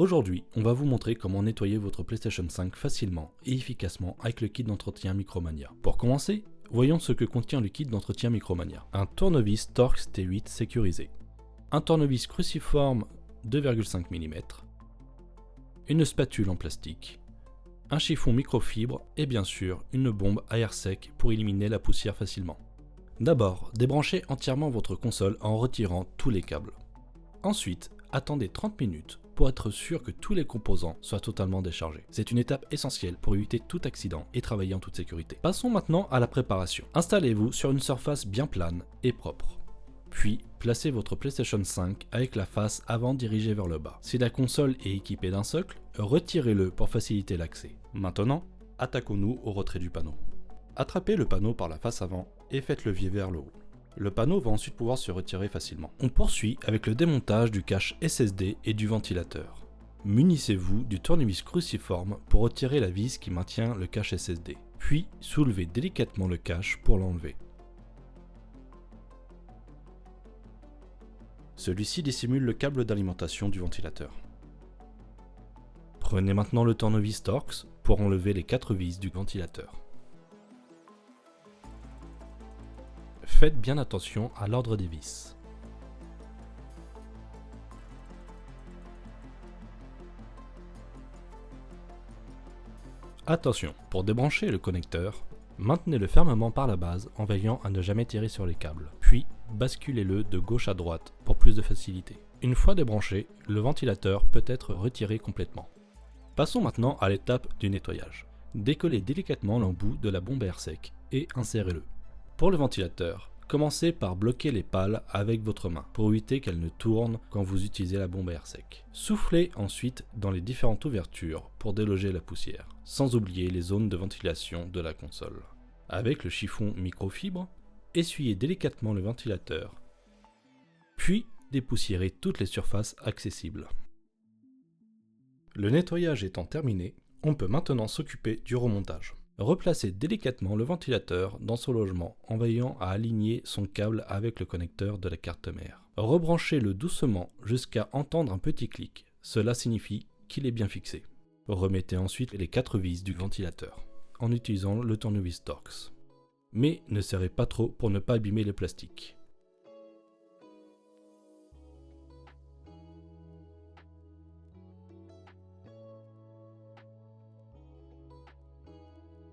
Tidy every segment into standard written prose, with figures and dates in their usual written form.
Aujourd'hui, on va vous montrer comment nettoyer votre PlayStation 5 facilement et efficacement avec le kit d'entretien Micromania. Pour commencer, voyons ce que contient le kit d'entretien Micromania. Un tournevis Torx T8 sécurisé, un tournevis cruciforme 2,5 mm, une spatule en plastique, un chiffon microfibre et bien sûr une bombe à air sec pour éliminer la poussière facilement. D'abord, débranchez entièrement votre console en retirant tous les câbles. Ensuite, attendez 30 minutes pour être sûr que tous les composants soient totalement déchargés. C'est une étape essentielle pour éviter tout accident et travailler en toute sécurité. Passons maintenant à la préparation. Installez-vous sur une surface bien plane et propre. Puis, placez votre PlayStation 5 avec la face avant dirigée vers le bas. Si la console est équipée d'un socle, retirez-le pour faciliter l'accès. Maintenant, attaquons-nous au retrait du panneau. Attrapez le panneau par la face avant et faites levier vers le haut. Le panneau va ensuite pouvoir se retirer facilement. On poursuit avec le démontage du cache SSD et du ventilateur. Munissez-vous du tournevis cruciforme pour retirer la vis qui maintient le cache SSD. Puis, soulevez délicatement le cache pour l'enlever. Celui-ci dissimule le câble d'alimentation du ventilateur. Prenez maintenant le tournevis Torx pour enlever les 4 vis du ventilateur. Faites bien attention à l'ordre des vis. Attention, pour débrancher le connecteur, maintenez-le fermement par la base en veillant à ne jamais tirer sur les câbles, puis basculez-le de gauche à droite pour plus de facilité. Une fois débranché, le ventilateur peut être retiré complètement. Passons maintenant à l'étape du nettoyage. Décollez délicatement l'embout de la bombe à air sec et insérez-le. Pour le ventilateur, commencez par bloquer les pales avec votre main pour éviter qu'elles ne tournent quand vous utilisez la bombe à air sec. Soufflez ensuite dans les différentes ouvertures pour déloger la poussière, sans oublier les zones de ventilation de la console. Avec le chiffon microfibre, essuyez délicatement le ventilateur, puis dépoussiérez toutes les surfaces accessibles. Le nettoyage étant terminé, on peut maintenant s'occuper du remontage. Replacez délicatement le ventilateur dans son logement en veillant à aligner son câble avec le connecteur de la carte mère. Rebranchez-le doucement jusqu'à entendre un petit clic, cela signifie qu'il est bien fixé. Remettez ensuite les 4 vis du ventilateur en utilisant le tournevis Torx. Mais ne serrez pas trop pour ne pas abîmer le plastique.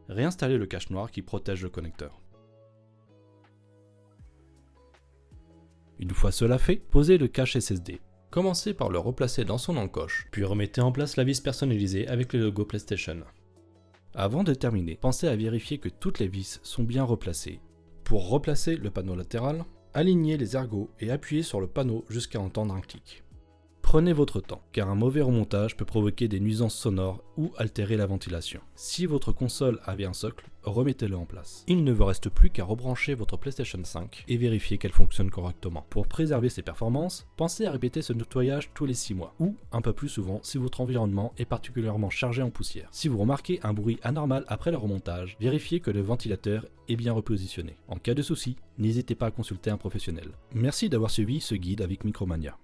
Réinstallez le cache noir qui protège le connecteur. Une fois cela fait, posez le cache SSD. Commencez par le replacer dans son encoche, puis remettez en place la vis personnalisée avec le logo PlayStation. Avant de terminer, pensez à vérifier que toutes les vis sont bien replacées. Pour replacer le panneau latéral, alignez les ergots et appuyez sur le panneau jusqu'à entendre un clic. Prenez votre temps, car un mauvais remontage peut provoquer des nuisances sonores ou altérer la ventilation. Si votre console avait un socle, remettez-le en place. Il ne vous reste plus qu'à rebrancher votre PlayStation 5 et vérifier qu'elle fonctionne correctement. Pour préserver ses performances, pensez à répéter ce nettoyage tous les 6 mois, ou un peu plus souvent si votre environnement est particulièrement chargé en poussière. Si vous remarquez un bruit anormal après le remontage, vérifiez que le ventilateur est bien repositionné. En cas de souci, n'hésitez pas à consulter un professionnel. Merci d'avoir suivi ce guide avec Micromania.